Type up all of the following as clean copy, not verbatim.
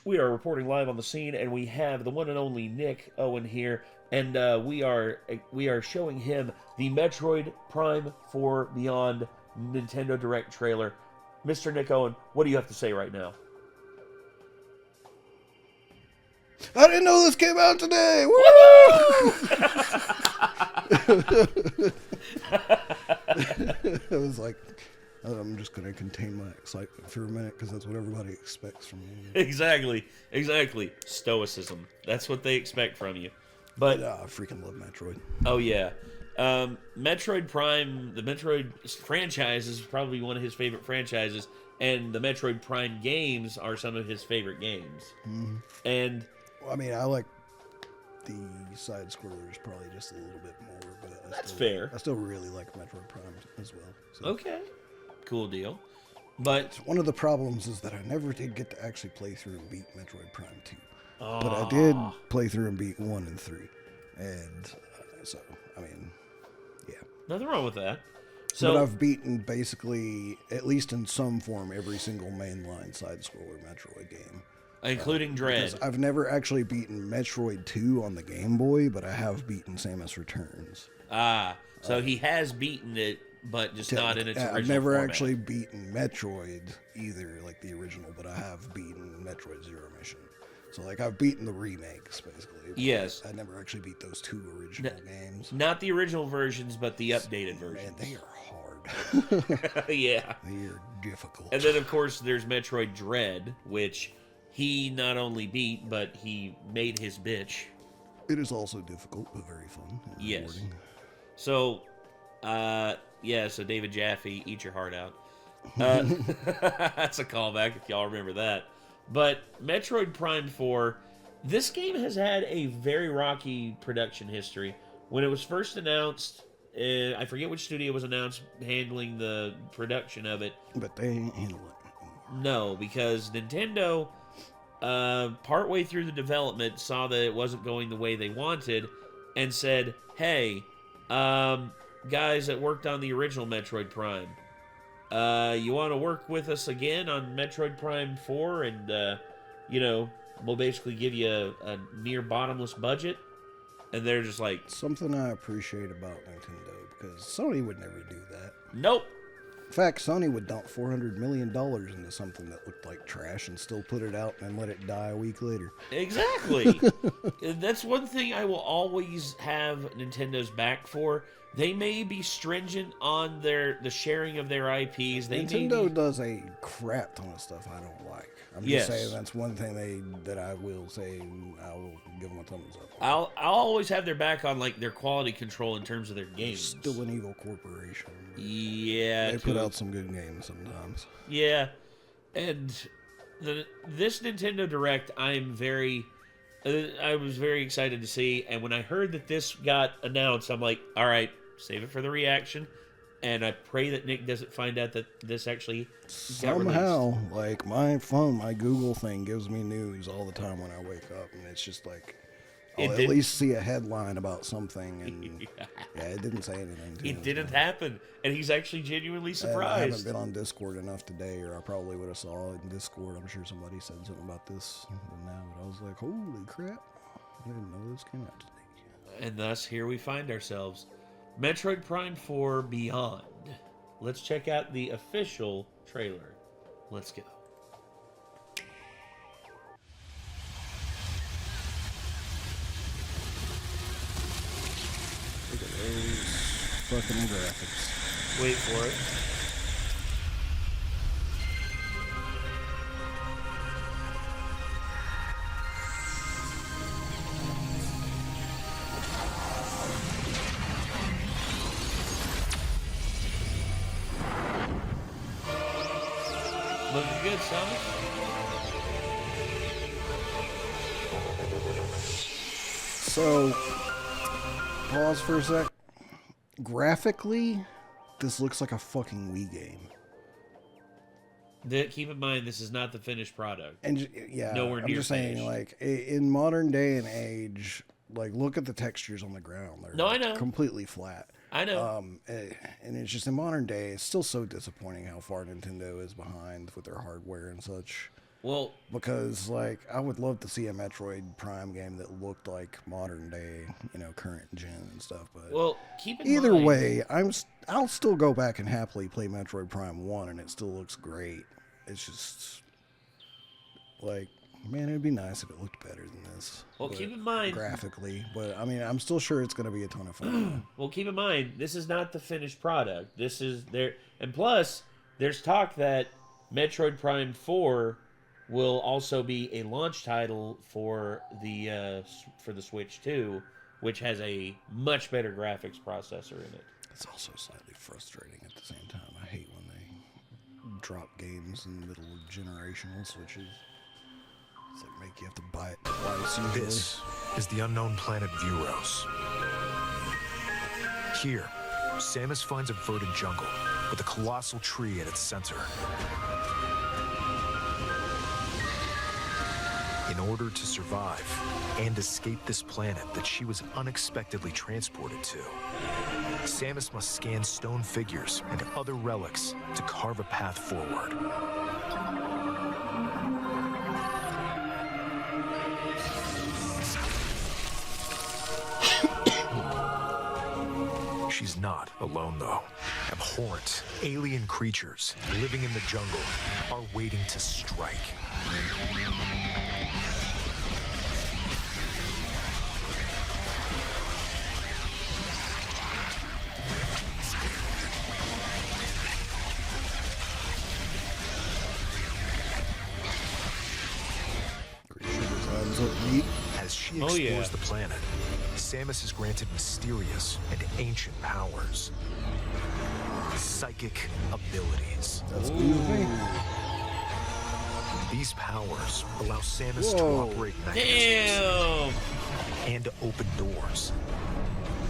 We are reporting live on the scene, and we have the one and only Nick Owen here, and we are showing him the Metroid Prime 4 Beyond Nintendo Direct trailer. Mr. Nick Owen, what do you have to say right now? I didn't know this came out today! Woo! I was like, I'm just going to contain my excitement for a minute because that's what everybody expects from me. Exactly. Stoicism. That's what they expect from you. But I freaking love Metroid. Oh, yeah. Metroid Prime, the Metroid franchise is probably one of his favorite franchises, and the Metroid Prime games are some of his favorite games. Mm-hmm. And I mean, I like the side scrollers probably just a little bit more, but that's fair. I still really like Metroid Prime as well. So. Okay, cool deal. But one of the problems is that I never did get to actually play through and beat Metroid Prime 2. But I did play through and beat 1 and 3. And so, I mean, yeah. Nothing wrong with that. So, but I've beaten basically, at least in some form, every single mainline side-scroller Metroid game. Including Dread. I've never actually beaten Metroid 2 on the Game Boy, but I have beaten Samus Returns. So he has beaten it, but just not in its original I've never format. actually beaten Metroid either, like the original, but I have beaten Metroid Zero Mission. So, like, I've beaten the remakes, basically. Yes. I never actually beat those 2 original games. Not the original versions, but the updated versions. Man, they are hard. Yeah. They are difficult. And then, of course, there's Metroid Dread, which he not only beat, but he made his bitch. It is also difficult, but very fun. Yes. Rewarding. So, so David Jaffe, eat your heart out. That's a callback, if y'all remember that. But Metroid Prime 4, this game has had a very rocky production history. When it was first announced, I forget which studio was announced handling the production of it. But they ain't handle it. No, because Nintendo, partway through the development, saw that it wasn't going the way they wanted, and said, hey, guys that worked on the original Metroid Prime, you want to work with us again on Metroid Prime 4 and, we'll basically give you a near bottomless budget? And they're just like... Something I appreciate about Nintendo, because Sony would never do that. Nope. In fact, Sony would dump $400 million into something that looked like trash and still put it out and let it die a week later. Exactly. That's one thing I will always have Nintendo's back for. They may be stringent on the sharing of their IPs. Nintendo does a crap ton of stuff I don't like. I'm just saying that's one thing that I will say I will give them a thumbs up on. I'll always have their back on like their quality control in terms of their games. Still an evil corporation. Yeah. They put out some good games sometimes. Yeah. And this Nintendo Direct, I was very excited to see. And when I heard that this got announced, I'm like, all right, save it for the reaction. And I pray that Nick doesn't find out that this actually got somehow, released. like my phone, my Google thing gives me news all the time when I wake up, and it's just like I'll at least see a headline about something, and it didn't say anything. It didn't happen, and he's actually genuinely surprised. I haven't been on Discord enough today, or I probably would have saw it in Discord. I'm sure somebody said something about this now, but I was like, holy crap! I didn't know this came out today. And thus, here we find ourselves. Metroid Prime 4 Beyond. Let's check out the official trailer. Let's go. Look at those fucking graphics. Wait for it. Looking good, Sonic. So, pause for a sec. Graphically, this looks like a fucking Wii game. Keep in mind, this is not the finished product. And yeah, nowhere near I'm just saying, finished. like, in modern day and age, like, look at the textures on the ground. They're I know. Completely flat. I know. And it's just in modern day, it's still so disappointing how far Nintendo is behind with their hardware and such. Well, because like I would love to see a Metroid Prime game that looked like modern day, current gen and stuff. But well, keep in either mind, way, I'll still go back and happily play Metroid Prime 1, and it still looks great. It's just like, man, it'd be nice if it looked better than this. Well, keep in mind graphically, but I mean, I'm still sure it's going to be a ton of fun. Well, keep in mind, this is not the finished product. This is there, and plus, there's talk that Metroid Prime 4 will also be a launch title for the Switch 2, which has a much better graphics processor in it. It's also slightly frustrating at the same time. I hate when they drop games in the middle of generational switches. It's like make you have to buy it twice usually. This is the unknown planet Vuros. Here, Samus finds a verdant jungle with a colossal tree at its center. In order to survive and escape this planet that she was unexpectedly transported to, Samus must scan stone figures and other relics to carve a path forward. She's not alone, though. Abhorrent, alien creatures living in the jungle are waiting to strike. As she explores the planet, Samus is granted mysterious and ancient powers. Psychic abilities. That's cool with me. These powers allow Samus to operate mechanisms and to open doors.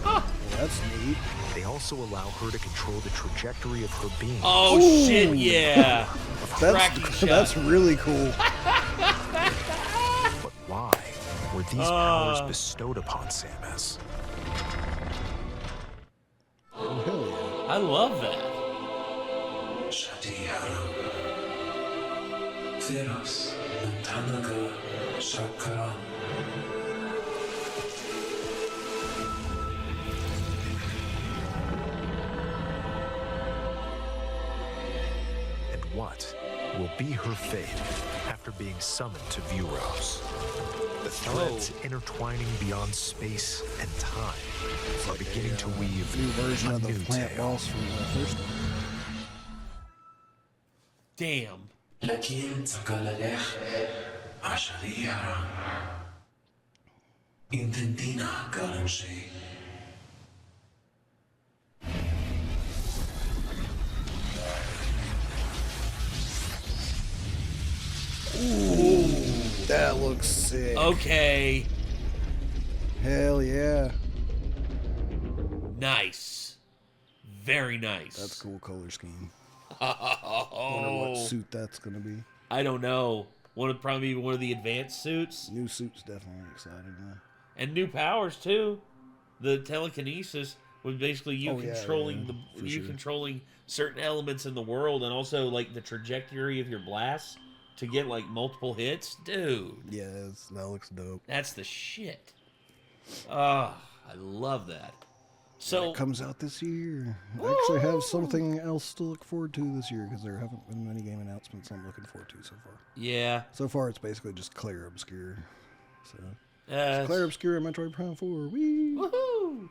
Well, that's neat. They also allow her to control the trajectory of her being. Oh, shit, yeah. That's really cool. But why were these powers bestowed upon Samus? Oh, hell yeah. I love that. And what will be her fate after being summoned to Vuros? The threads intertwining beyond space and time are beginning to weave new version of the new plant tale. boss from the first one. Damn. Ooh, that looks sick. Okay. Hell yeah. Nice. Very nice. That's a cool color scheme. Wonder what suit that's gonna be. I don't know. Probably one of the advanced suits. New suit's definitely exciting, man. And new powers too. The telekinesis was basically you sure. controlling certain elements in the world, and also like the trajectory of your blasts to get like multiple hits. Dude. Yeah, that looks dope. That's the shit. I love that. So it comes out this year. I actually have something else to look forward to this year because there haven't been many game announcements I'm looking forward to so far. Yeah. So far, it's basically just Claire Obscure. So Claire Claire Obscure and Metroid Prime 4. Whee! Woohoo!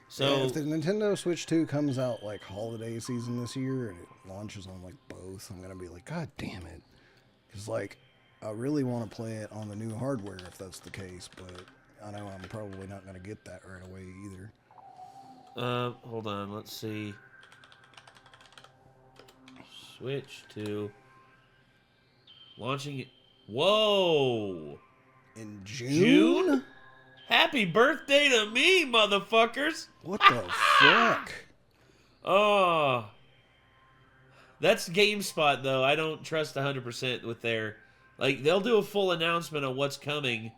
So if the Nintendo Switch 2 comes out like holiday season this year and it launches on like both, I'm gonna be like, God damn it! Because like I really want to play it on the new hardware if that's the case, but I know I'm probably not gonna get that right away either. Hold on, let's see. Switch to launching it. Whoa! In June? Happy birthday to me, motherfuckers! What the fuck? Oh. That's GameSpot, though. I don't trust 100% with their... Like, they'll do a full announcement of what's coming,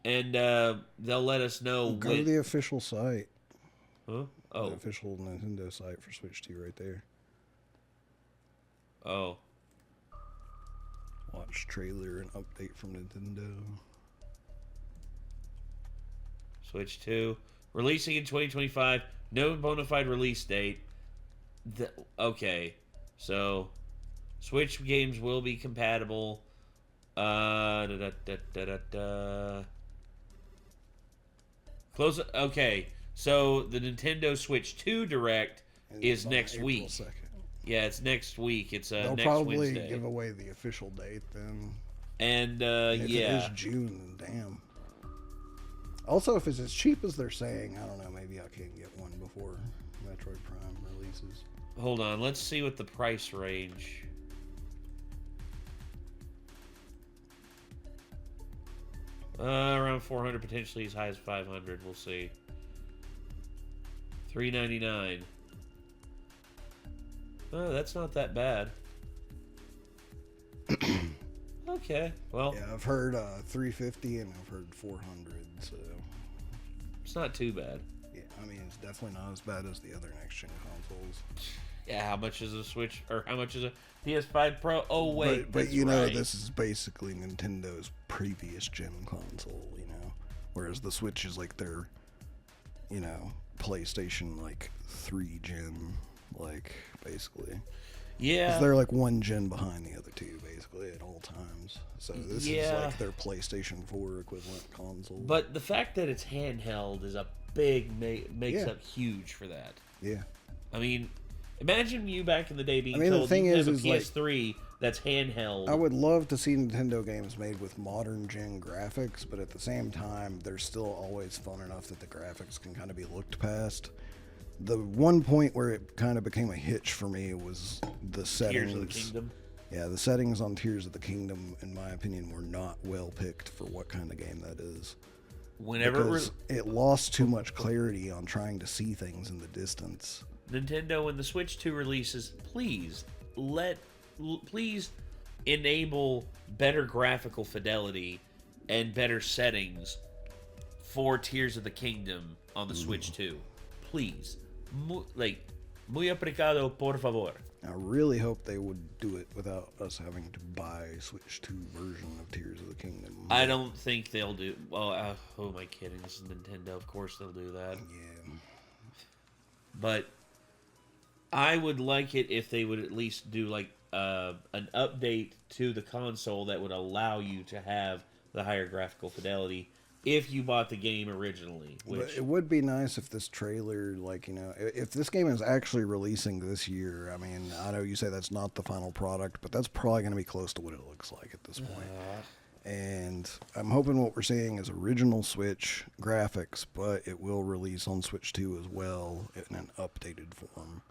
and they'll let us know. Go to the official site. Huh? Oh. The official Nintendo site for Switch 2 right there. Oh. Watch trailer and update from Nintendo. Switch 2. Releasing in 2025. No bona fide release date. Okay. So, Switch games will be compatible. Close. Okay. So, the Nintendo Switch 2 Direct is next April week. 2nd. Yeah, it's next week. It's They'll next probably Wednesday. give away the official date then. And, If yeah. it is June, then damn. Also, if it's as cheap as they're saying, I don't know, maybe I can get one before Metroid Prime releases. Hold on, let's see what the price range. Around 400, potentially as high as 500. We'll see. $399. Oh, that's not that bad. Okay, well, Yeah, I've heard 350 and I've heard 400, so it's not too bad. yeah, I mean it's definitely not as bad as the other next gen consoles. Yeah, how much is a Switch, or how much is a PS5 Pro? Oh wait, but that's you know, right. this is basically Nintendo's previous gen console, you know, whereas the Switch is like their, you know, PlayStation like 3 gen, like basically. Yeah, 'Cause they're like one gen behind the other two, basically, at all times. So this is Yeah. like their PlayStation 4 equivalent console. but the fact that it's handheld is a big makes Yeah. up huge for that. yeah, I mean, imagine you back in the day being I mean, the told thing you is have a like- PS3 that's handheld. I would love to see Nintendo games made with modern gen graphics, but at the same time, they're still always fun enough that the graphics can kind of be looked past. The one point where it kind of became a hitch for me was the settings. Tears of the Kingdom. Yeah, the settings on Tears of the Kingdom, in my opinion, were not well picked for what kind of game that is. Whenever Because it lost too much clarity on trying to see things in the distance. Nintendo, when the Switch 2 releases, please enable better graphical fidelity and better settings for Tears of the Kingdom on the Switch 2. Please. Muy obrigado, por favor. I really hope they would do it without us having to buy a Switch 2 version of Tears of the Kingdom. I don't think they'll do. Well, who am I kidding? This is Nintendo. Of course they'll do that. Yeah. But I would like it if they would at least do like an update to the console that would allow you to have the higher graphical fidelity if you bought the game originally. But Which it would be nice if this trailer, like, you know, if this game is actually releasing this year. I mean, I know you say that's not the final product, but that's probably going to be close to what it looks like at this point. And I'm hoping what we're seeing is original Switch graphics, but it will release on Switch 2 as well in an updated form.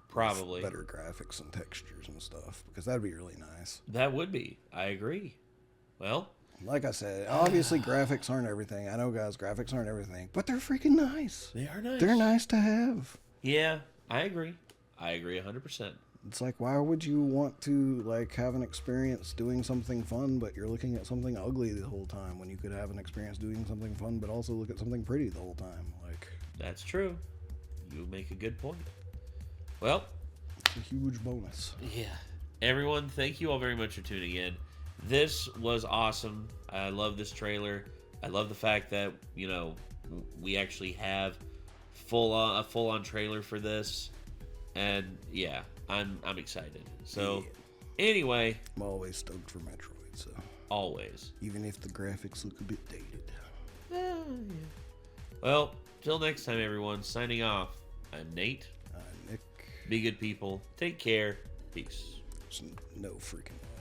probably With better graphics and textures and stuff, because that'd be really nice. that would be. I agree. Well, Like I said, obviously graphics aren't everything. I know, guys, graphics aren't everything, but they're freaking nice. they are nice. They're nice to have. Yeah, I agree. I agree 100%. It's like, why would you want to like have an experience doing something fun, but you're looking at something ugly the whole time, when you could have an experience doing something fun, but also look at something pretty the whole time? Like, That's true. You make a good point. Well, it's a huge bonus. yeah. Everyone, thank you all very much for tuning in. This was awesome. I love this trailer. I love the fact that, you know, we actually have a full-on trailer for this. And yeah, I'm excited. So anyway, I'm always stoked for Metroid, so always. even if the graphics look a bit dated. Well, till next time, everyone. Signing off. I'm Nate. I'm Nick. Be good people. Take care. Peace. There's no freaking way.